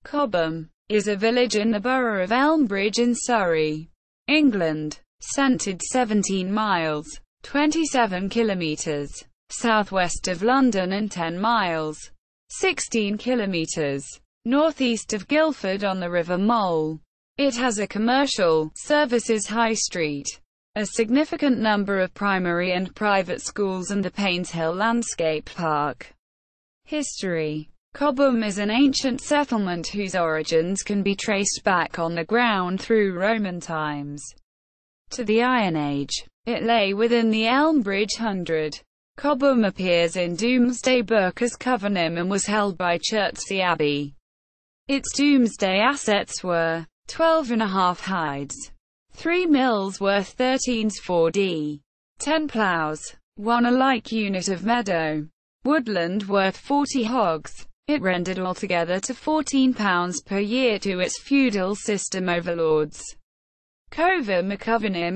Cobham is a village in the Borough of Elmbridge in Surrey, England, centred 17 miles, 27 kilometres, southwest of London and 10 miles, 16 kilometres, northeast of Guildford on the River Mole. It has a commercial services high street, a significant number of primary and private schools and the Painshill Landscape Park. History. Cobham is an ancient settlement whose origins can be traced back on the ground through Roman times to the Iron Age. It lay within the Elmbridge Hundred. Cobham appears in Domesday Book as Cobham and was held by Chertsey Abbey. Its Domesday assets were 12.5 hides, 3 mills worth 13s 4d, 10 ploughs, 1 alike unit of meadow, woodland worth 40 hogs. It rendered altogether to £14 per year to its feudal system overlords. Cobham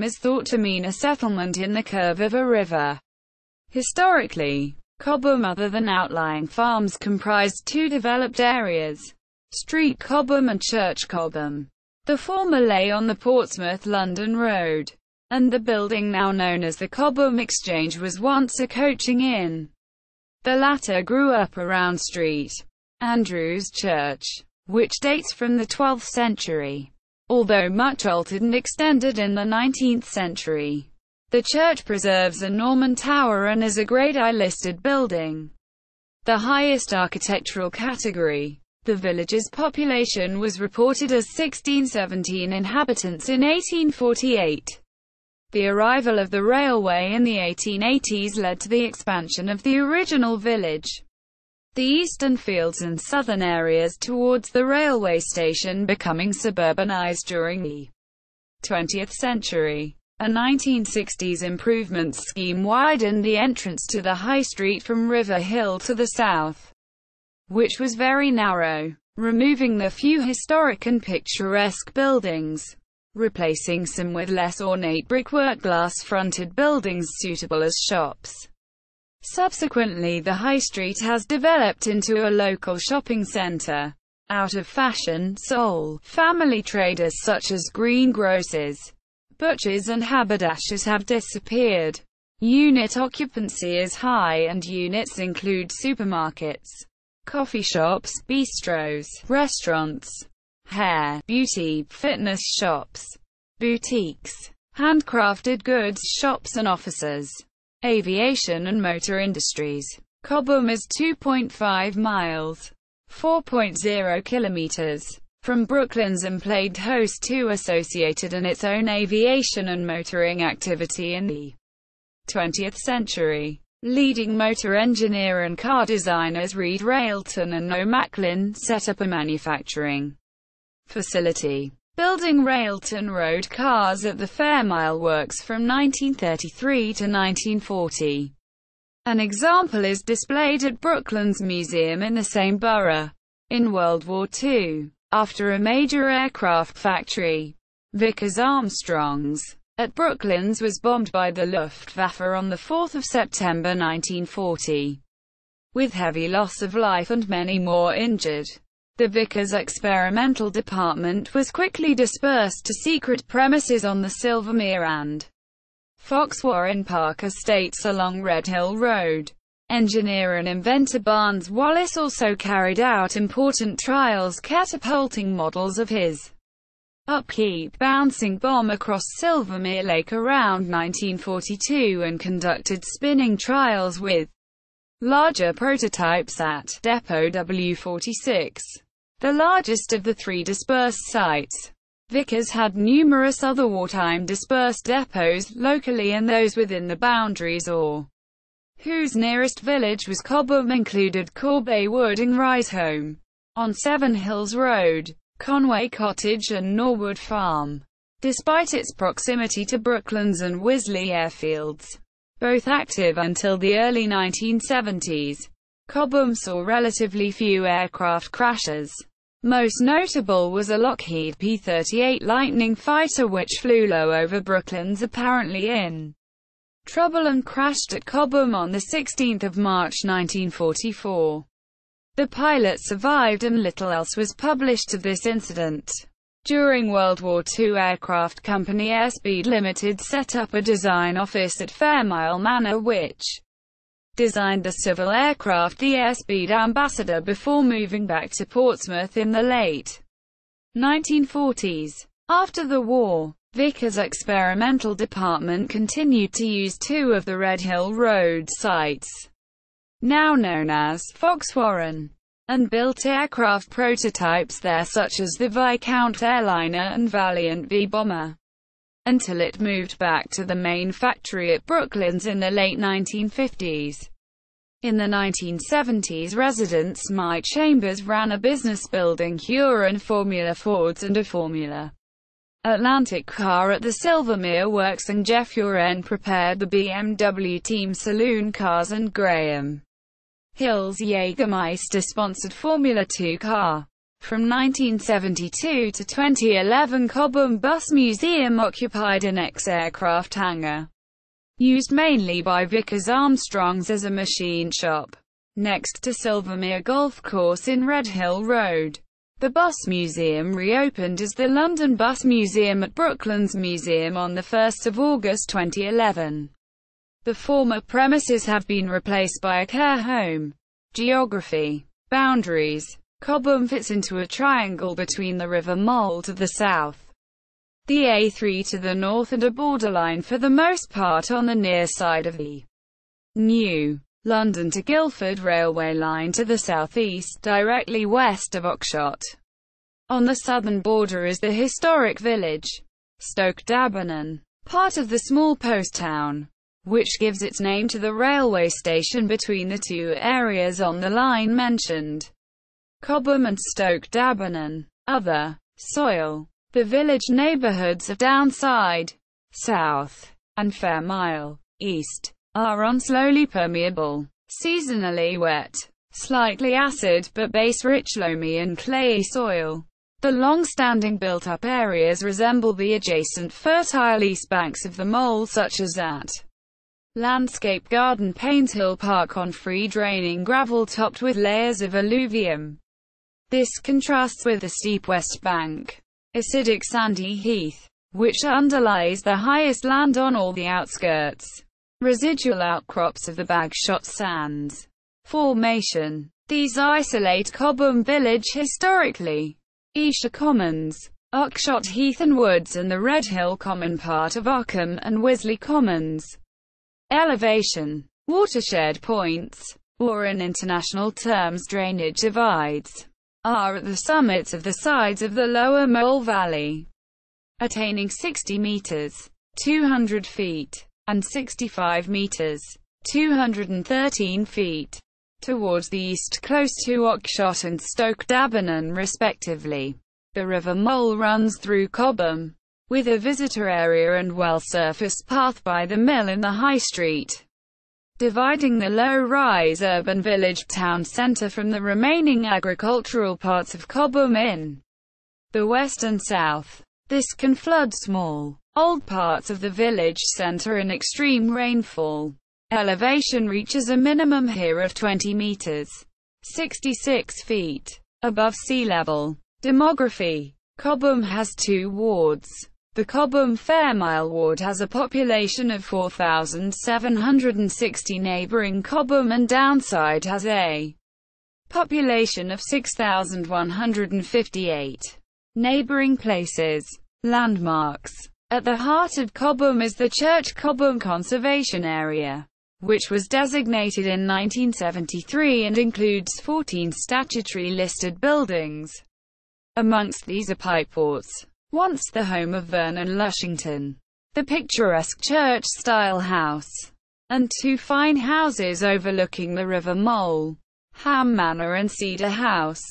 is thought to mean a settlement in the curve of a river. Historically, Cobham other than outlying farms comprised two developed areas, Street Cobham and Church Cobham. The former lay on the Portsmouth-London Road, and the building now known as the Cobham Exchange was once a coaching inn. The latter grew up around St. Andrew's Church, which dates from the 12th century, although much altered and extended in the 19th century. The church preserves a Norman tower and is a Grade I listed building, the highest architectural category. The village's population was reported as 1617 inhabitants in 1848. The arrival of the railway in the 1880s led to the expansion of the original village. The eastern fields and southern areas towards the railway station becoming suburbanized during the 20th century. A 1960s improvements scheme widened the entrance to the High Street from River Hill to the south, which was very narrow, removing the few historic and picturesque buildings, replacing some with less ornate brickwork glass-fronted buildings suitable as shops. Subsequently, the High Street has developed into a local shopping centre. Out of fashion, sole family traders such as greengrocers, butchers and haberdashers have disappeared. Unit occupancy is high and units include supermarkets, coffee shops, bistros, restaurants, hair, beauty, fitness shops, boutiques, handcrafted goods shops and offices, aviation and motor industries. Cobham is 2.5 miles, 4.0 kilometers, from Brooklands and played host to associated and its own aviation and motoring activity in the 20th century. Leading motor engineer and car designers Reed Railton and Noe Macklin set up a manufacturing facility, building Railton Road cars at the Fairmile Works from 1933 to 1940. An example is displayed at Brooklands Museum in the same borough. In World War II, after a major aircraft factory, Vickers Armstrongs, at Brooklands was bombed by the Luftwaffe on 4 September 1940, with heavy loss of life and many more injured. The Vickers experimental department was quickly dispersed to secret premises on the Silvermere and Foxwarren Park estates along Red Hill Road. Engineer and inventor Barnes Wallis also carried out important trials catapulting models of his upkeep bouncing bomb across Silvermere Lake around 1942 and conducted spinning trials with larger prototypes at Depot W46, the largest of the three dispersed sites. Vickers had numerous other wartime dispersed depots, locally and those within the boundaries or whose nearest village was Cobham included Corbay Wood and Riseholme, on Seven Hills Road, Conway Cottage and Norwood Farm. Despite its proximity to Brooklands and Wisley airfields, both active until the early 1970s, Cobham saw relatively few aircraft crashes. Most notable was a Lockheed P-38 Lightning fighter which flew low over Brooklands apparently in trouble and crashed at Cobham on 16 March 1944. The pilot survived and little else was published of this incident. During World War II, aircraft company Airspeed Limited set up a design office at Fairmile Manor which designed the civil aircraft the Airspeed Ambassador before moving back to Portsmouth in the late 1940s. After the war, Vickers' experimental department continued to use two of the Redhill Road sites, now known as Foxwarren, and built aircraft prototypes there such as the Viscount airliner and Valiant V bomber, until it moved back to the main factory at Brooklands in the late 1950s. In the 1970s, residents Mike Chambers ran a business building Huron Formula Fords and a Formula Atlantic car at the Silvermere Works, and Jeff Huron prepared the BMW team saloon cars, and Graham Hill's Jägermeister-sponsored Formula 2 car. From 1972 to 2011, Cobham Bus Museum occupied an ex-aircraft hangar, used mainly by Vickers Armstrongs as a machine shop, next to Silvermere Golf Course in Redhill Road. The Bus Museum reopened as the London Bus Museum at Brooklands Museum on 1 August 2011. The former premises have been replaced by a care home. Geography. Boundaries. Cobham fits into a triangle between the River Mole to the south, the A3 to the north, and a borderline for the most part on the near side of the New London to Guildford railway line to the southeast, directly west of Oxshott. On the southern border is the historic village Stoke Dabenham, part of the small post town, which gives its name to the railway station between the two areas on the line mentioned, Cobham and Stoke Dabenham. Other soil. The village neighbourhoods of Downside, South, and Fairmile, East, are on slowly permeable, seasonally wet, slightly acid but base-rich loamy and clayey soil. The long-standing built-up areas resemble the adjacent fertile east banks of the Mole, such as at Landscape Garden Painshill Park on free-draining gravel topped with layers of alluvium. This contrasts with the steep west bank, acidic sandy heath, which underlies the highest land on all the outskirts. Residual outcrops of the Bagshot Sands Formation. These isolate Cobham village historically. Esher Commons, Oxshott Heath and Woods, and the Redhill Common part of Ockham and Wisley Commons. Elevation. Watershed points, or in international terms drainage divides, are at the summits of the sides of the lower Mole Valley, attaining 60 meters, 200 feet, and 65 meters, 213 feet, towards the east close to Oxshott and Stoke Dabenham respectively. The River Mole runs through Cobham, with a visitor area and well-surfaced path by the mill in the High Street, dividing the low-rise urban village town centre from the remaining agricultural parts of Cobham in the west and south. This can flood small, old parts of the village centre in extreme rainfall. Elevation reaches a minimum here of 20 meters, 66 feet, above sea level. Demography. Cobham has two wards. The Cobham Fairmile ward has a population of 4,760. Neighbouring Cobham and Downside has a population of 6,158. Neighbouring places. Landmarks. At the heart of Cobham is the Church Cobham Conservation Area, which was designated in 1973 and includes 14 statutory listed buildings. Amongst these are Pipeports, once the home of Vernon Lushington, the picturesque church-style house, and two fine houses overlooking the River Mole, Ham Manor and Cedar House,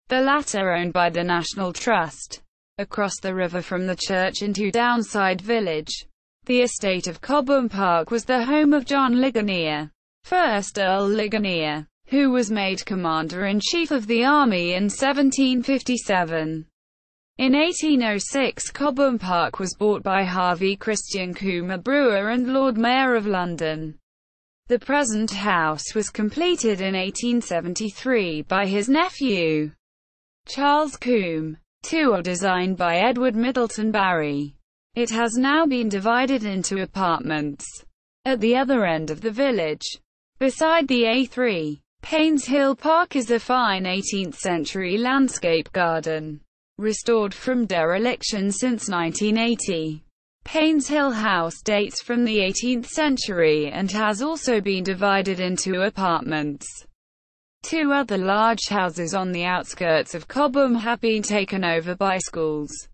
the latter owned by the National Trust. Across the river from the church into Downside Village, the estate of Cobham Park was the home of John Ligonier, 1st Earl Ligonier, who was made Commander-in-Chief of the Army in 1757. In 1806, Cobham Park was bought by Harvey Christian Coomer Brewer and Lord Mayor of London. The present house was completed in 1873 by his nephew, Charles Cobham. Two are designed by Edward Middleton Barry. It has now been divided into apartments at the other end of the village. Beside the A3, Painshill Park is a fine 18th-century landscape garden, restored from dereliction since 1980. Painshill House dates from the 18th century and has also been divided into apartments. Two other large houses on the outskirts of Cobham have been taken over by schools.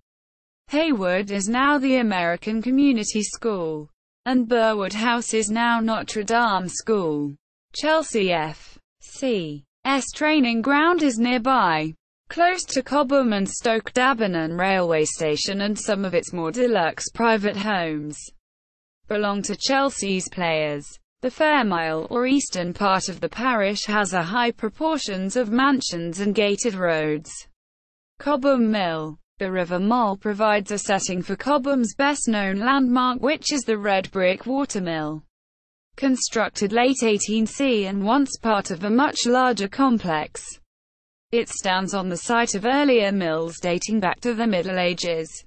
Haywood is now the American Community School, and Burwood House is now Notre Dame School. Chelsea F.C.'s training ground is nearby, close to Cobham and Stoke Dagenham railway station, and some of its more deluxe private homes belong to Chelsea's players. The Fairmile, or eastern part of the parish, has a high proportions of mansions and gated roads. Cobham Mill. The River Mole provides a setting for Cobham's best-known landmark, which is the red brick watermill. Constructed late 18th and once part of a much larger complex. It stands on the site of earlier mills dating back to the Middle Ages.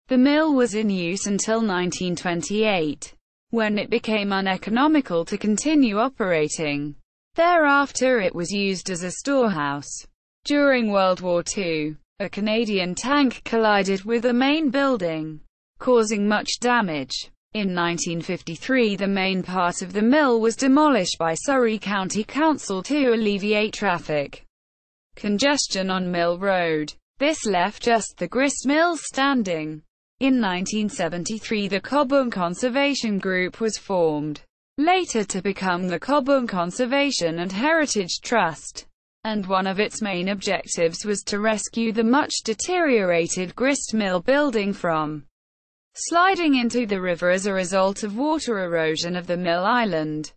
The mill was in use until 1928, when it became uneconomical to continue operating. Thereafter it was used as a storehouse. During World War II, a Canadian tank collided with the main building, causing much damage. In 1953, the main part of the mill was demolished by Surrey County Council to alleviate traffic congestion on Mill Road. This left just the grist mill standing. In 1973, the Cobham Conservation Group was formed, later to become the Cobham Conservation and Heritage Trust, and one of its main objectives was to rescue the much deteriorated grist mill building from sliding into the river as a result of water erosion of the mill island.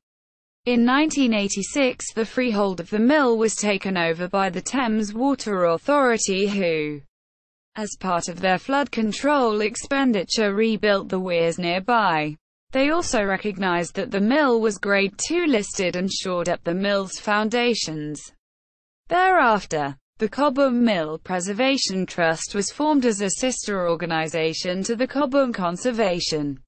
In 1986, the freehold of the mill was taken over by the Thames Water Authority, who, as part of their flood control expenditure, rebuilt the weirs nearby. They also recognized that the mill was Grade 2 listed and shored up the mill's foundations. Thereafter, the Cobham Mill Preservation Trust was formed as a sister organization to the Cobham Conservation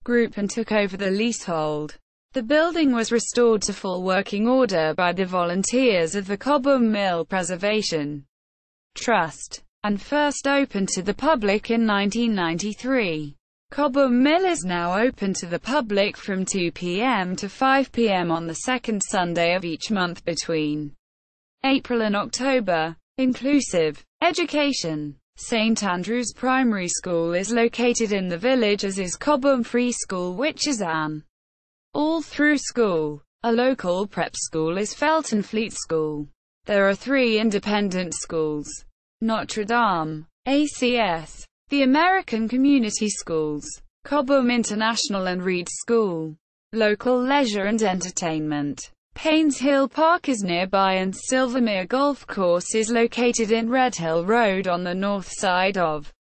Group and took over the leasehold. The building was restored to full working order by the volunteers of the Cobham Mill Preservation Trust, and first opened to the public in 1993. Cobham Mill is now open to the public from 2 p.m. to 5 p.m. on the second Sunday of each month between April and October. Inclusive education. St Andrew's Primary School is located in the village, as is Cobham Free School, which is an all-through school. A local prep school is Felton Fleet School. There are 3 independent schools: Notre Dame, ACS, the American Community Schools, Cobham International and Reed School. Local leisure and entertainment. Painshill Park is nearby, and Silvermere Golf Course is located in Redhill Road on the north side of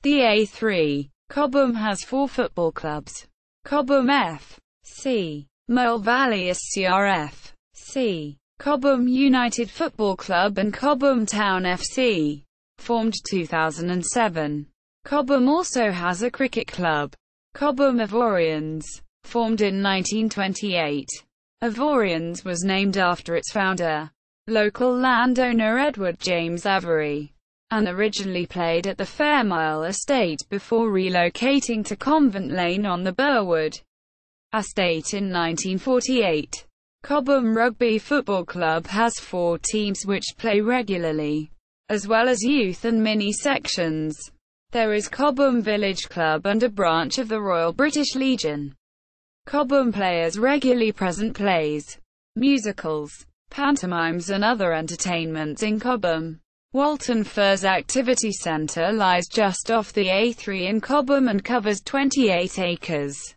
the A3. Cobham has 4 football clubs: Cobham F.C., Mole Valley SCRF.C, Cobham United Football Club, and Cobham Town FC, formed 2007. Cobham also has a cricket club, Cobham Ivorians, formed in 1928. Ivorians was named after its founder, local landowner Edward James Avery, and originally played at the Fairmile estate before relocating to Convent Lane on the Burwood estate in 1948. Cobham Rugby Football Club has 4 teams which play regularly, as well as youth and mini sections. There is Cobham Village Club and a branch of the Royal British Legion. Cobham players regularly present plays, musicals, pantomimes and other entertainments in Cobham. Walton Firs Activity Centre lies just off the A3 in Cobham and covers 28 acres.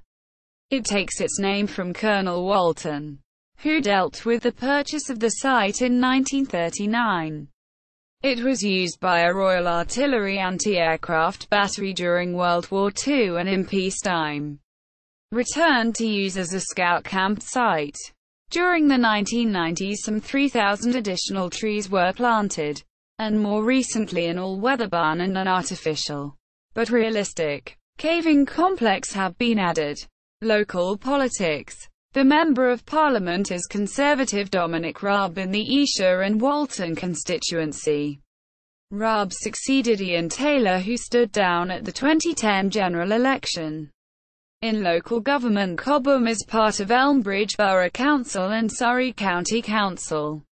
It takes its name from Colonel Walton, who dealt with the purchase of the site in 1939. It was used by a Royal Artillery anti-aircraft battery during World War II and in peacetime. returned to use as a scout camp site. During the 1990s, some 3,000 additional trees were planted, and more recently an all-weather barn and an artificial, but realistic, caving complex have been added. Local politics. The Member of Parliament is Conservative Dominic Raab in the Esher and Walton constituency. Raab succeeded Ian Taylor, who stood down at the 2010 general election. In local government, Cobham is part of Elmbridge Borough Council and Surrey County Council,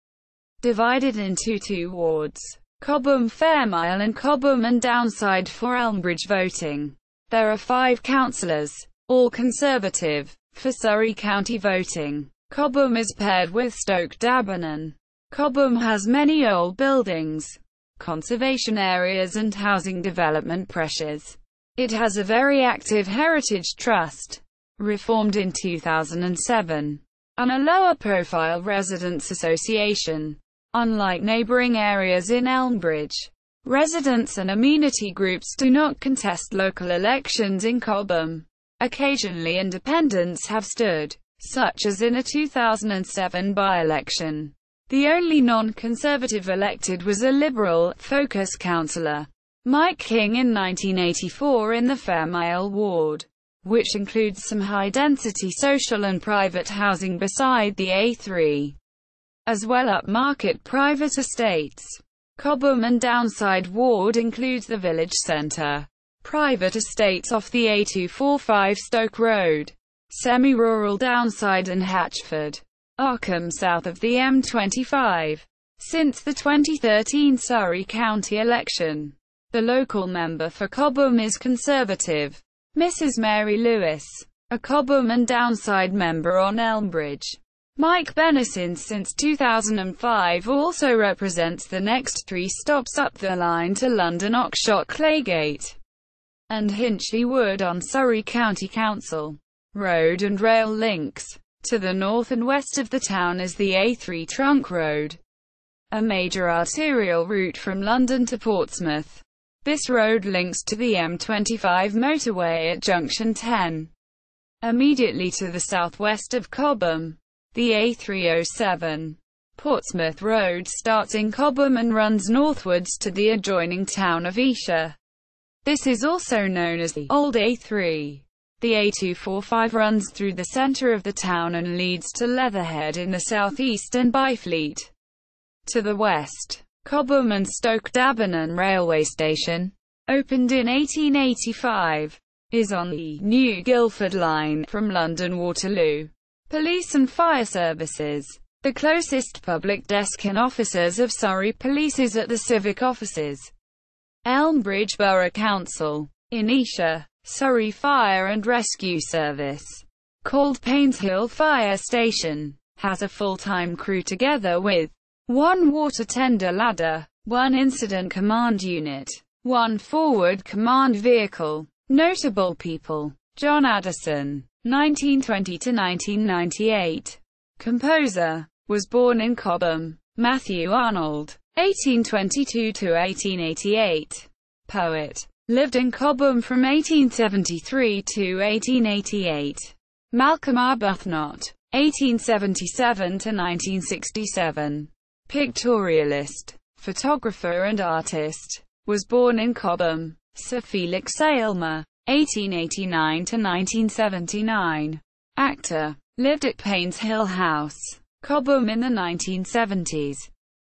divided into two wards, Cobham Fairmile and Cobham and Downside for Elmbridge voting. There are 5 councillors, all Conservative, for Surrey County voting. Cobham is paired with Stoke Dabenham. Cobham has many old buildings, conservation areas and housing development pressures. It has a very active heritage trust, reformed in 2007, and a lower-profile residents' association. Unlike neighbouring areas in Elmbridge, residents and amenity groups do not contest local elections in Cobham. Occasionally independents have stood, such as in a 2007 by-election. The only non-conservative elected was a Liberal, Focus councillor, Mike King, in 1984 in the Fairmile ward, which includes some high-density social and private housing beside the A3, as well upmarket private estates. Cobham and Downside ward includes the village centre, private estates off the A245 Stoke Road, semi-rural Downside and Hatchford, Arkham south of the M25. Since the 2013 Surrey County election, the local member for Cobham is Conservative, Mrs. Mary Lewis, a Cobham and Downside member on Elmbridge. Mike Benison, since 2005, also represents the next 3 stops up the line to London: Oxshott, Claygate, and Hinchley Wood on Surrey County Council. Road and rail links. To the north and west of the town is the A3 Trunk Road, a major arterial route from London to Portsmouth. This road links to the M25 motorway at Junction 10. Immediately to the southwest of Cobham, the A307, Portsmouth Road, starts in Cobham and runs northwards to the adjoining town of Esher. This is also known as the Old A3. The A245 runs through the centre of the town and leads to Leatherhead in the southeast and Byfleet to the west. Cobham and Stoke Dabenham railway station, opened in 1885, is on the new Guildford line from London Waterloo. Police and fire services. The closest public desk and officers of Surrey Police is at the civic offices, Elmbridge Borough Council. In Esher, Surrey Fire and Rescue Service, called Painshill Fire Station, has a full-time crew together with 1 water tender ladder, 1 incident command unit, 1 forward command vehicle. Notable people: John Addison, 1920 to 1998, composer, was born in Cobham. Matthew Arnold, 1822 to 1888, poet, lived in Cobham from 1873 to 1888. Malcolm Arbuthnot, 1877 to 1967, pictorialist, photographer and artist, was born in Cobham. Sir Felix Aylmer, 1889 to 1979, actor, lived at Painshill House, Cobham in the 1970s.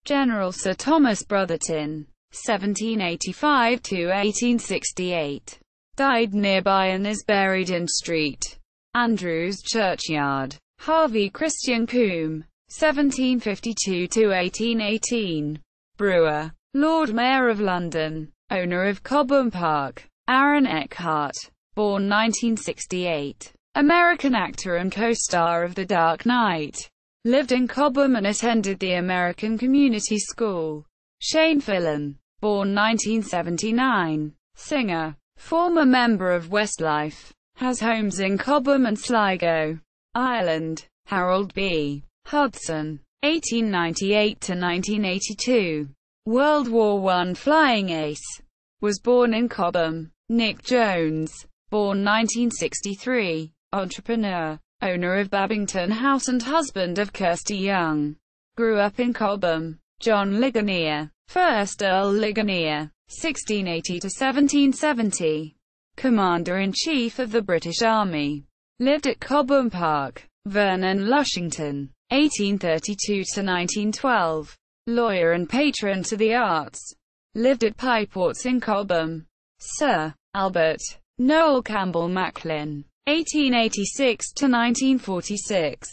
General Sir Thomas Brotherton, 1785 to 1868, died nearby and is buried in St. Andrew's Churchyard. Harvey Christian Combe, 1752 to 1818, brewer, Lord Mayor of London, owner of Cobham Park. Aaron Eckhart, born 1968, American actor and co-star of The Dark Knight, lived in Cobham and attended the American Community School. Shane Fillon, born 1979, singer, former member of Westlife, has homes in Cobham and Sligo, Ireland. Harold B. Hudson, 1898 to 1982, World War I flying ace, was born in Cobham. Nick Jones, born 1963, entrepreneur, owner of Babington House and husband of Kirsty Young. Grew up in Cobham. John Ligonier, 1st Earl Ligonier, 1680 to 1770. Commander-in-Chief of the British Army. Lived at Cobham Park, Vernon, Lushington, 1832 to 1912. Lawyer and patron to the arts. Lived at Pyeports in Cobham. Sir Albert Noel Campbell Macklin, 1886 to 1946.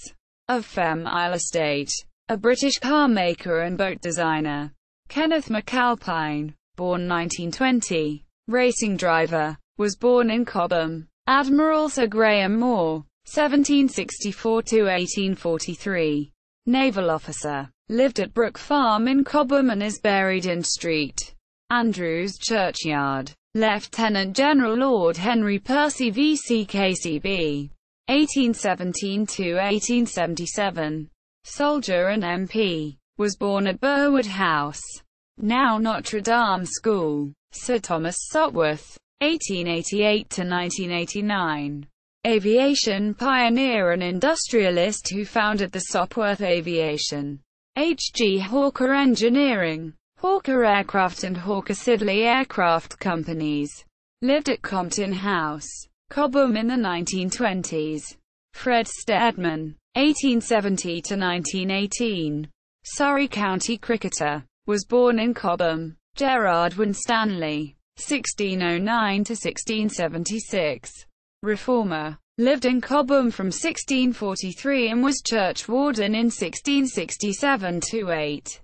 Of Femme Isle Estate. A British car maker and boat designer. Kenneth McAlpine, born 1920. Racing driver. Was born in Cobham. Admiral Sir Graham Moore, 1764 to 1843. Naval officer. Lived at Brook Farm in Cobham and is buried in St. Andrew's Churchyard. Lieutenant General Lord Henry Percy VC-KCB, 1817 to 1877. Soldier and MP. Was born at Burwood House, now Notre Dame School. Sir Thomas Sopwith, 1888 to 1989. Aviation pioneer and industrialist who founded the Sopwith Aviation, H.G. Hawker Engineering, Hawker Aircraft and Hawker Siddeley Aircraft Companies. Lived at Compton House, Cobham in the 1920s. Fred Steadman, 1870 to 1918. Surrey County cricketer. Was born in Cobham. Gerard Winstanley, 1609 to 1676. Reformer. Lived in Cobham from 1643 and was churchwarden in 1667 to 8.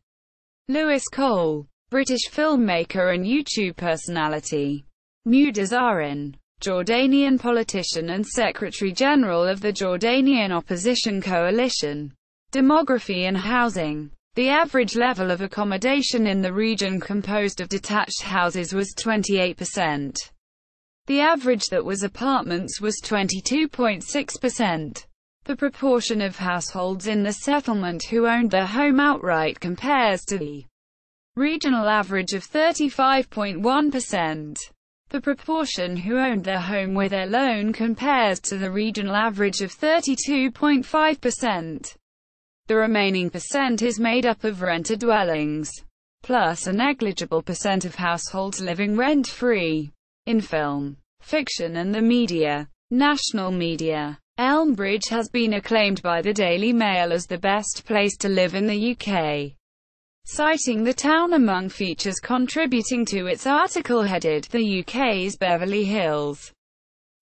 Lewis Cole. British filmmaker and YouTube personality. Mudazarin. Jordanian politician and Secretary-General of the Jordanian Opposition Coalition. Demography and housing. The average level of accommodation in the region composed of detached houses was 28%. The average that was apartments was 22.6%. The proportion of households in the settlement who owned their home outright compares to the regional average of 35.1%. The proportion who owned their home with a loan compares to the regional average of 32.5%. The remaining percent is made up of rented dwellings, plus a negligible percent of households living rent-free. In film, fiction and the media, national media, Elmbridge has been acclaimed by the Daily Mail as the best place to live in the UK, citing the town among features contributing to its article headed, "The UK's Beverly Hills."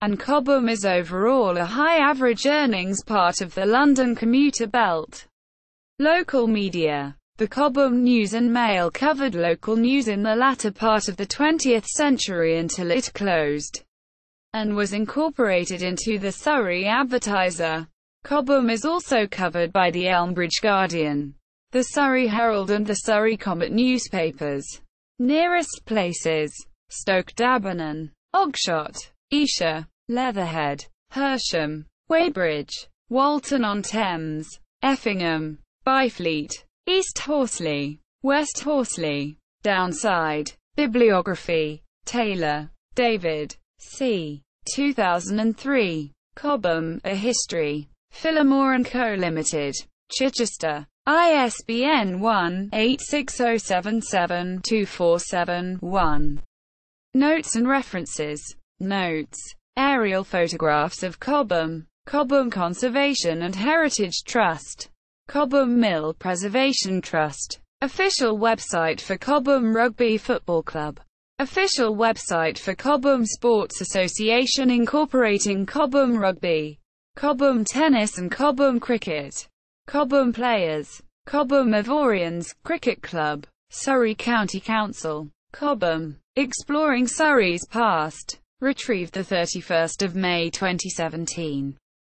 And Cobham is overall a high average earnings part of the London commuter belt. Local media. The Cobham News and Mail covered local news in the latter part of the 20th century until it closed, and was incorporated into the Surrey Advertiser. Cobham is also covered by the Elmbridge Guardian, the Surrey Herald and the Surrey Comet newspapers. Nearest places: Stoke Dabenham, Ogshot, Esher, Leatherhead, Hersham, Weybridge, Walton-on-Thames, Effingham, Byfleet, East Horsley, West Horsley. Downside. Bibliography. Taylor, David. C. 2003. Cobham, A History. Phillimore & Co. Limited. Chichester. ISBN 1-86077-247-1. Notes and references. Notes. Aerial photographs of Cobham. Cobham Conservation and Heritage Trust. Cobham Mill Preservation Trust. Official website for Cobham Rugby Football Club. Official website for Cobham Sports Association incorporating Cobham Rugby, Cobham Tennis and Cobham Cricket. Cobham Players. Cobham Ivorians Cricket Club. Surrey County Council. Cobham. Exploring Surrey's Past. Retrieved 31 May 2017.